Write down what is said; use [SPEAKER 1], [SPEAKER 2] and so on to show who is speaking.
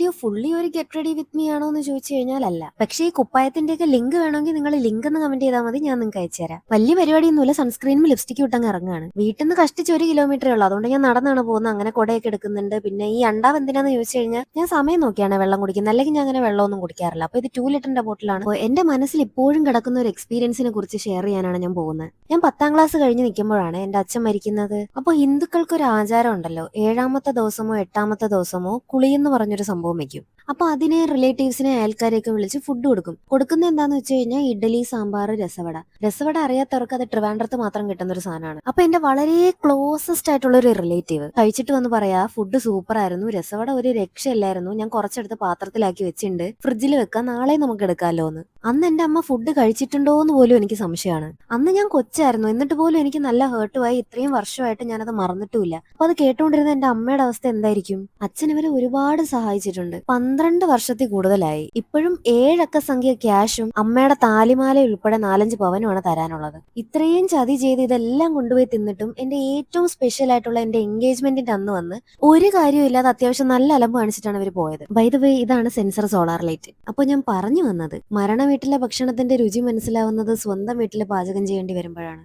[SPEAKER 1] Video fully ഒരു get ready with me ആണോ എന്ന് ചോദിച്ചു കഴിഞ്ഞാൽ അല്ല. പക്ഷേ ഈ കുപ്പായത്തിന്റെയൊക്കെ ലിങ്ക് വേണമെങ്കിൽ നിങ്ങൾ ലിങ്ക് എന്ന് കമന്റ് ചെയ്താൽ മതി, ഞാൻ നിങ്ങൾക്ക് അയച്ചുതരാം. വലിയ പരിപാടിയൊന്നുമില്ല, സൺസ്ക്രീനും ലിപ്സ്റ്റിക് ഇട്ടങ്ങ് ഇറങ്ങാണ്. വീട്ടിൽ നിന്ന് കഷ്ടിച്ച് 1 കിലോമീറ്ററേ ഉള്ളൂ, അതുകൊണ്ട് ഞാൻ നടന്നാണ് പോകുന്നത്. അങ്ങനെ കുടയൊക്കെ എടുക്കുന്നുണ്ട്. പിന്നെ ഈ അണ്ടാവ് എന്തിനാന്ന് ചോദിച്ചു കഴിഞ്ഞാൽ ഞാൻ സമയം നോക്കിയാണ് വെള്ളം കുടിക്കുന്നത്, അല്ലെങ്കിൽ ഞാൻ അങ്ങനെ വെള്ളമൊന്നും കുടിക്കാറില്ല. അപ്പോൾ ഇത് 2 ലിറ്ററിന്റെ ബോട്ടിലാണ്. അപ്പോൾ എന്റെ മനസ്സിൽ ഇപ്പോഴും കിടക്കുന്ന ഒരു എക്സ്പീരിയൻസിനെ കുറിച്ച് ഷെയർ ചെയ്യാനാണ് ഞാൻ പോകുന്നത്. ഞാൻ 10ാം ക്ലാസ് കഴിഞ്ഞ് നിൽക്കുമ്പോഴാണ് എന്റെ അച്ഛൻ മരിക്കുന്നത്. അപ്പോൾ ഹിന്ദുക്കൾക്ക് ഒരു ആചാരം ഉണ്ടല്ലോ, 7ാമത്തെ ദിവസമോ 8ാമത്തെ ദിവസമോ കുളിയെന്ന് പറഞ്ഞൊരു സംഭവം വെക്കും. അപ്പൊ അതിനെ റിലേറ്റീവ്സിനെ അയൽക്കാരെയൊക്കെ വിളിച്ച് ഫുഡ് കൊടുക്കും. കൊടുക്കുന്നത് എന്താന്ന് വെച്ച് കഴിഞ്ഞാൽ ഇഡ്ഡലി, സാമ്പാർ, രസവട. രസവട അറിയാത്തവർക്ക് അത് ട്രിവാൻഡ്രത്ത് മാത്രം കിട്ടുന്ന ഒരു സാധനമാണ്. അപ്പൊ എന്റെ വളരെ ക്ലോസസ്റ്റ് ആയിട്ടുള്ള ഒരു റിലേറ്റീവ് കഴിച്ചിട്ട് വന്ന് പറയാ, ഫുഡ് സൂപ്പർ ആയിരുന്നു, രസവട ഒരു രക്ഷയില്ലായിരുന്നു, ഞാൻ കുറച്ചെടുത്ത് പാത്രത്തിലാക്കി വെച്ചിട്ടുണ്ട്, ഫ്രിഡ്ജിൽ വെക്കാം, നാളെ നമുക്ക് എടുക്കാമല്ലോ എന്ന്. അന്ന് എന്റെ അമ്മ ഫുഡ് കഴിച്ചിട്ടുണ്ടോ എന്ന് പോലും എനിക്ക് സംശയമാണ്. അന്ന് ഞാൻ കൊച്ചായിരുന്നു, എന്നിട്ട് പോലും എനിക്ക് നല്ല ഹേർട്ടുമായി. ഇത്രയും വർഷമായിട്ട് ഞാനത് മറന്നിട്ടുമില്ല. അപ്പൊ അത് കേട്ടുകൊണ്ടിരുന്ന എന്റെ അമ്മയുടെ അവസ്ഥ എന്തായിരിക്കും? അച്ഛൻ ഇവരെ ഒരുപാട് സഹായിച്ചിട്ടുണ്ട്. 12 വർഷത്തിൽ കൂടുതലായി. ഇപ്പോഴും 7 അക്ക സംഖ്യ ക്യാഷും അമ്മയുടെ താലിമാല ഉൾപ്പെടെ 4-5 പവനുമാണ് തരാനുള്ളത്. ഇത്രയും ചതി ചെയ്ത് ഇതെല്ലാം കൊണ്ടുപോയി തിന്നിട്ടും എന്റെ ഏറ്റവും സ്പെഷ്യൽ ആയിട്ടുള്ള എന്റെ എൻഗേജ്മെന്റിന്റെ അന്ന് വന്ന് ഒരു കാര്യവും ഇല്ലാതെ അത്യാവശ്യം നല്ല അലമ്പ് കാണിച്ചിട്ടാണ് ഇവർ പോയത്. ബൈ ദ വേ, ഇതാണ് സെൻസർ സോളാർ ലൈറ്റ്. അപ്പൊ ഞാൻ പറഞ്ഞു വന്നത്, മരണ വീട്ടിലെ ഭക്ഷണത്തിന്റെ രുചി മനസ്സിലാവുന്നത് സ്വന്തം വീട്ടിൽ പാചകം ചെയ്യേണ്ടി വരുമ്പോഴാണ്.